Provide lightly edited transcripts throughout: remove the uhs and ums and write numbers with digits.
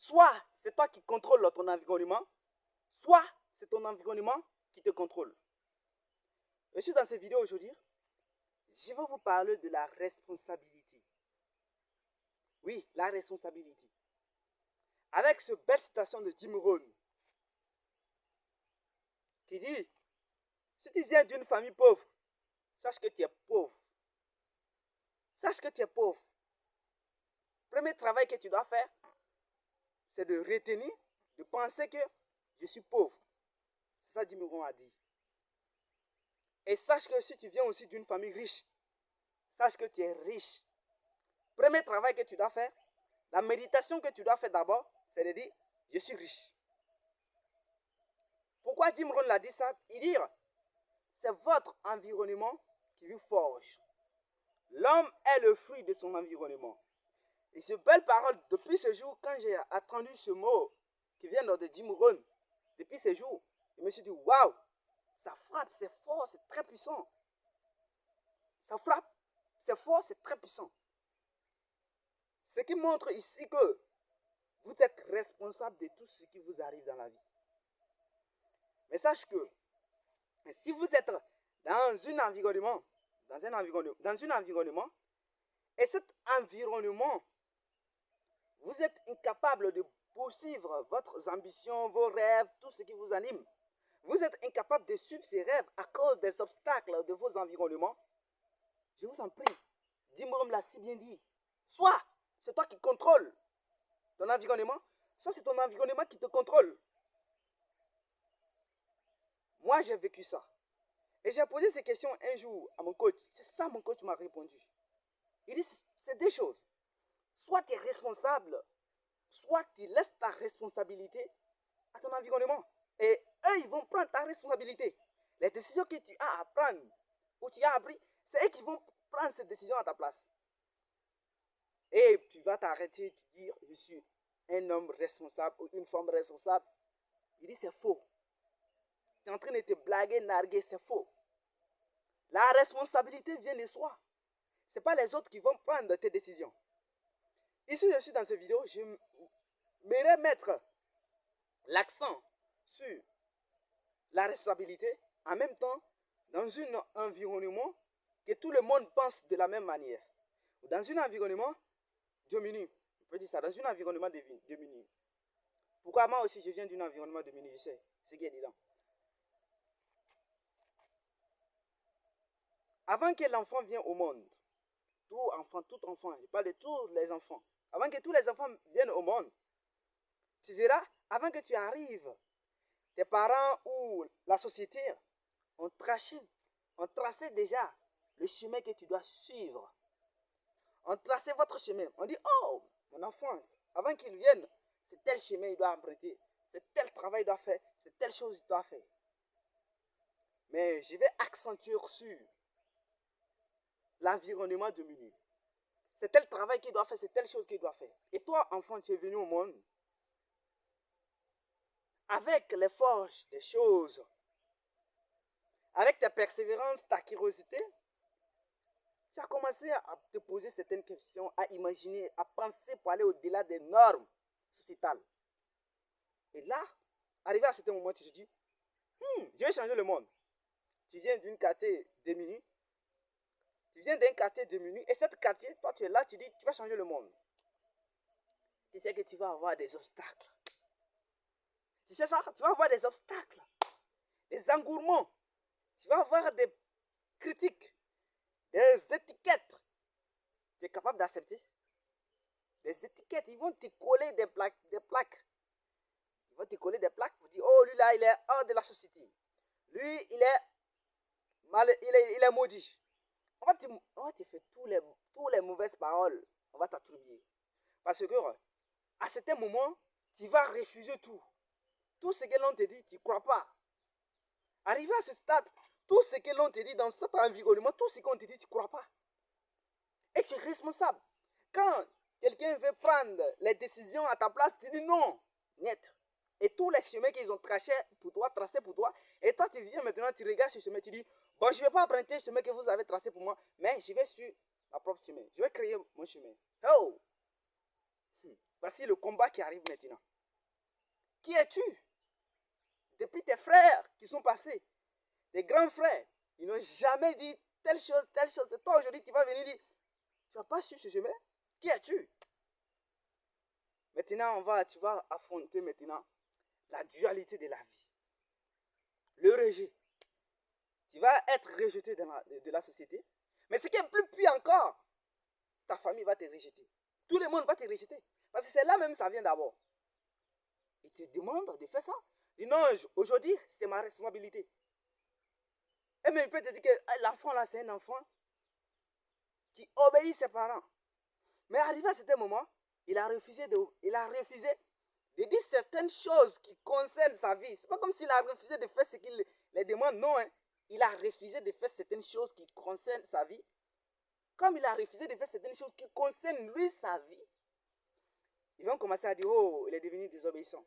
Soit c'est toi qui contrôles ton environnement, soit c'est ton environnement qui te contrôle. Je suis dans cette vidéo aujourd'hui. Je vais vous parler de la responsabilité. Oui, la responsabilité. Avec cette belle citation de Jim Rohn qui dit, si tu viens d'une famille pauvre, sache que tu es pauvre. Sache que tu es pauvre. Premier travail que tu dois faire, c'est de retenir, de penser que je suis pauvre. C'est ça que Jim Rohn a dit. Et sache que si tu viens aussi d'une famille riche, sache que tu es riche. Premier travail que tu dois faire, la méditation que tu dois faire d'abord, c'est de dire, je suis riche. Pourquoi Jim Rohn l'a dit ça? Il dit, c'est votre environnement qui vous forge. L'homme est le fruit de son environnement. Et ces belles paroles, depuis ce jour, quand j'ai entendu ce mot qui vient de Jim Rohn, depuis ce jour, je me suis dit, waouh, ça frappe, c'est fort, c'est très puissant. Ça frappe, c'est fort, c'est très puissant. Ce qui montre ici que vous êtes responsable de tout ce qui vous arrive dans la vie. Mais sache que si vous êtes dans un environnement, et cet environnement, vous êtes incapable de poursuivre votre ambition, vos rêves, tout ce qui vous anime. Vous êtes incapable de suivre ces rêves à cause des obstacles de vos environnements. Je vous en prie, Jim Rohn l'a si bien dit. Soit c'est toi qui contrôles ton environnement, soit c'est ton environnement qui te contrôle. Moi, j'ai vécu ça. Et j'ai posé ces questions un jour à mon coach. C'est ça, mon coach m'a répondu. Il dit, c'est deux choses. Soit tu es responsable, soit tu laisses ta responsabilité à ton environnement. Et eux, ils vont prendre ta responsabilité. Les décisions que tu as à prendre, ou tu as appris, c'est eux qui vont prendre ces décisions à ta place. Et tu vas t'arrêter, tu dire, je suis un homme responsable ou une femme responsable. Il dit, c'est faux. Tu es en train de te blaguer, narguer, c'est faux. La responsabilité vient de soi. Ce n'est pas les autres qui vont prendre tes décisions. Ici, je suis dans cette vidéo, je vais mettre l'accent sur la responsabilité, en même temps, dans un environnement que tout le monde pense de la même manière. Dans un environnement dominé, je peux dire ça, dans un environnement dominé. Pourquoi moi aussi je viens d'un environnement dominé, je sais ce qui est dedans. Avant que l'enfant vienne au monde, tout enfant, je parle de tous les enfants, avant que tous les enfants viennent au monde, tu verras, avant que tu arrives, tes parents ou la société ont tracé déjà le chemin que tu dois suivre. On tracé votre chemin. On dit, oh, mon enfant, avant qu'il vienne, c'est tel chemin il doit emprunter, c'est tel travail il doit faire, c'est telle chose il doit faire. Mais je vais accentuer sur l'environnement dominé. C'est tel travail qu'il doit faire, c'est telle chose qu'il doit faire. Et toi, enfant, tu es venu au monde avec les forges des choses, avec ta persévérance, ta curiosité, tu as commencé à te poser certaines questions, à imaginer, à penser pour aller au-delà des normes sociétales. Et là, arrivé à ce moment, tu te dis, je vais changer le monde. Tu viens d'une quartier démunie, et cette quartier, toi tu es là, tu dis, tu vas changer le monde. Tu sais que tu vas avoir des obstacles. Tu sais ça? Tu vas avoir des obstacles, des engourements. Tu vas avoir des critiques, des étiquettes. Tu es capable d'accepter? Des étiquettes, ils vont te coller des plaques. Ils vont te coller des plaques pour dire, oh, lui là, il est hors de la société. Lui, il est maudit. On va te faire tous les mauvaises paroles. On va t'attribuer. Parce que, à certains moments, tu vas refuser tout. Tout ce que l'on te dit, tu ne crois pas. Arrivé à ce stade, tout ce que l'on te dit dans cet environnement, tout ce qu'on te dit, tu ne crois pas. Et tu es responsable. Quand quelqu'un veut prendre les décisions à ta place, tu dis non, net. Et tous les chemins qu'ils ont tracés pour toi, et toi tu viens maintenant, tu regardes ce chemin, tu dis, bon, je ne vais pas emprunter le chemin que vous avez tracé pour moi, mais je vais sur ma propre chemin. Je vais créer mon chemin. Oh! Voici le combat qui arrive maintenant. Qui es-tu? Depuis tes frères qui sont passés, tes grands frères, ils n'ont jamais dit telle chose, telle chose. Et toi aujourd'hui, tu vas venir dire, tu n'as pas su ce chemin? Qui es-tu? Maintenant, tu vas affronter maintenant la dualité de la vie. Le rejet. Tu vas être rejeté de la société. Mais ce qui est plus pire encore, ta famille va te rejeter. Tout le monde va te rejeter. Parce que c'est là même ça vient d'abord. Il te demande de faire ça. Dis non, aujourd'hui, c'est ma responsabilité. Et même il peut te dire que l'enfant là, c'est un enfant qui obéit ses parents. Mais arrivé à un certain moment, il a refusé de dire certaines choses qui concernent sa vie. C'est pas comme s'il a refusé de faire ce qu'il les demande, non. Hein. Il a refusé de faire certaines choses qui concernent sa vie. Comme il a refusé de faire certaines choses qui concernent lui, sa vie, ils vont commencer à dire, oh, il est devenu désobéissant.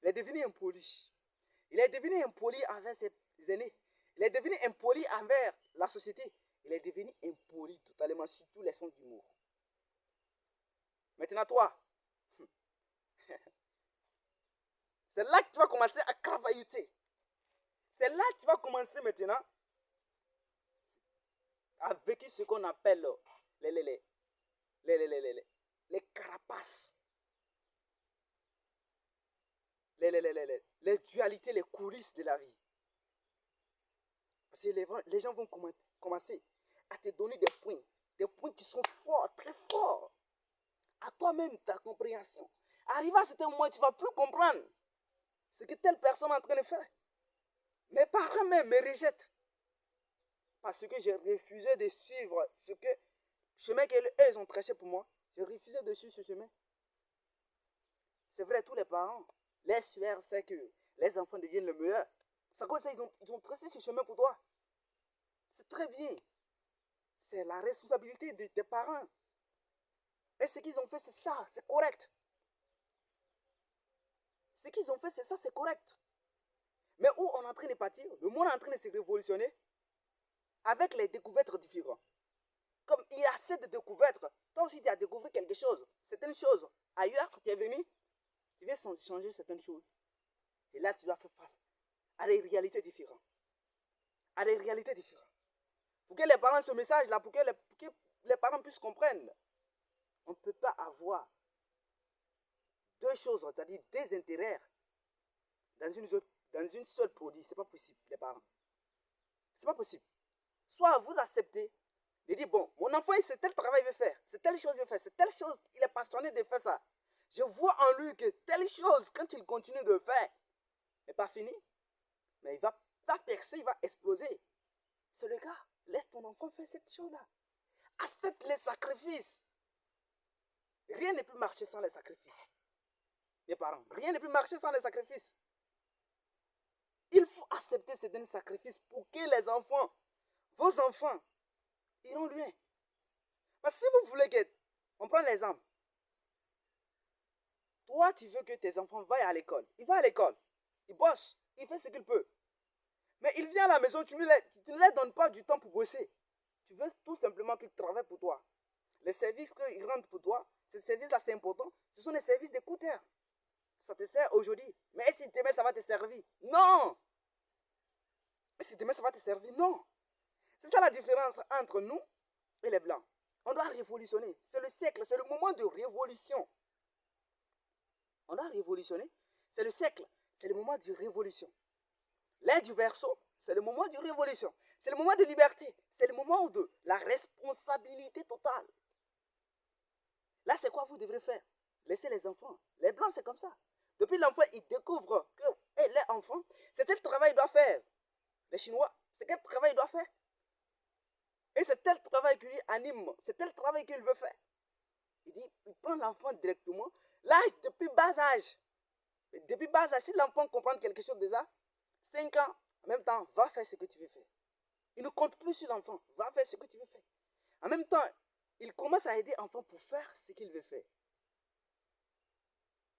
Il est devenu impoli. Il est devenu impoli envers ses aînés. Il est devenu impoli envers la société. Il est devenu impoli totalement sur tous les sens d'humour. Maintenant, toi, c'est là que tu vas commencer à cravailloter. C'est là que tu vas commencer maintenant à vécu ce qu'on appelle les carapaces. Les dualités, les coulisses de la vie. Parce que les gens vont commencer à te donner des points qui sont forts, très forts. À toi-même, ta compréhension. Arrivé à ce moment, tu ne vas plus comprendre ce que telle personne est en train de faire. Mes parents même me rejettent. Parce que j'ai refusé de suivre ce chemin qu'eux ont tracé pour moi. J'ai refusé de suivre ce chemin. C'est vrai, tous les parents, les sueurs, c'est que les enfants deviennent le meilleur. C'est comme ça ils ont tracé ce chemin pour toi. C'est très bien. C'est la responsabilité des parents. Et ce qu'ils ont fait, c'est ça, c'est correct. Ce qu'ils ont fait, c'est ça, c'est correct. Mais où on est en train de partir, le monde est en train de se révolutionner avec les découvertes différentes. Comme il y a assez de découvertes, toi aussi tu as découvert quelque chose, certaines choses. Ailleurs, tu es venu, tu veux changer certaines choses. Et là, tu dois faire face à des réalités différentes. À des réalités différentes. Pour que les parents, ce message-là, pour que les parents puissent comprendre, on ne peut pas avoir deux choses, c'est-à-dire des intérêts dans une seule produit. Ce n'est pas possible, les parents. Ce n'est pas possible. Soit vous acceptez de dire, bon, mon enfant, c'est tel travail qu'il veut faire, c'est telle chose qu'il veut faire, c'est telle chose, il est passionné de faire ça. Je vois en lui que telle chose, quand il continue de le faire, n'est pas fini, mais il va percer, il va exploser. C'est le gars, laisse ton enfant faire cette chose-là. Accepte les sacrifices. Rien ne peut marcher sans les sacrifices. Mes parents, rien ne peut marcher sans les sacrifices. Il faut accepter certains sacrifices pour que les enfants, vos enfants, iront loin. Parce que si vous voulez que, on prend l'exemple, toi tu veux que tes enfants vaillent à l'école. Il va à l'école, il bosse, il fait ce qu'il peut. Mais il vient à la maison, tu ne leur donnes pas du temps pour bosser. Tu veux tout simplement qu'ils travaillent pour toi. Les services qu'ils rendent pour toi, ces services-là c'est important, ce sont des services d'écouteurs. Ça te sert aujourd'hui. Mais est-ce que demain ça va te servir? Non! Est-ce que demain ça va te servir? Non! C'est ça la différence entre nous et les Blancs. On doit révolutionner. C'est le siècle, c'est le moment de révolution. On doit révolutionner. C'est le siècle, c'est le moment de révolution. L'ère du Verseau, c'est le moment de révolution. C'est le moment de liberté. C'est le moment de la responsabilité totale. Là, c'est quoi vous devrez faire? Laissez les enfants. Les Blancs, c'est comme ça. Depuis l'enfant, ils découvrent que les enfants, c'est tel travail qu'ils doivent faire. Les Chinois, c'est quel travail ils doivent faire? Et c'est tel travail qui lui anime. C'est tel travail qu'il veut faire. Il prend l'enfant directement. L'âge, depuis bas âge. Depuis bas âge, si l'enfant comprend quelque chose déjà, 5 ans, en même temps, va faire ce que tu veux faire. Il ne compte plus sur l'enfant. Va faire ce que tu veux faire. En même temps, il commence à aider l'enfant pour faire ce qu'il veut faire.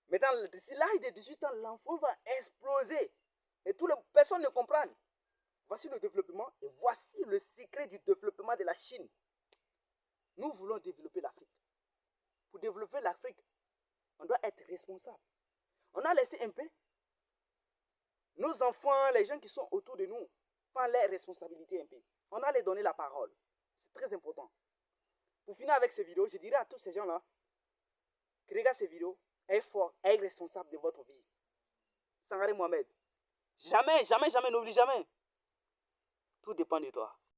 Mais d'ici l'âge de 18 ans, l'enfant va exploser. Et toutes les personnes ne comprennent. Voici le développement et voici le secret du développement de la Chine. Nous voulons développer l'Afrique. Pour développer l'Afrique, responsables. On a laissé un peu nos enfants, les gens qui sont autour de nous, prendre leurs responsabilités un peu. On a les donner la parole. C'est très important. Pour finir avec ces vidéos, je dirais à tous ces gens-là qui regardent ces vidéos, ayez fort, ayez responsable de votre vie. Sangaré Mohamed. Jamais, jamais, jamais, n'oublie jamais. Tout dépend de toi.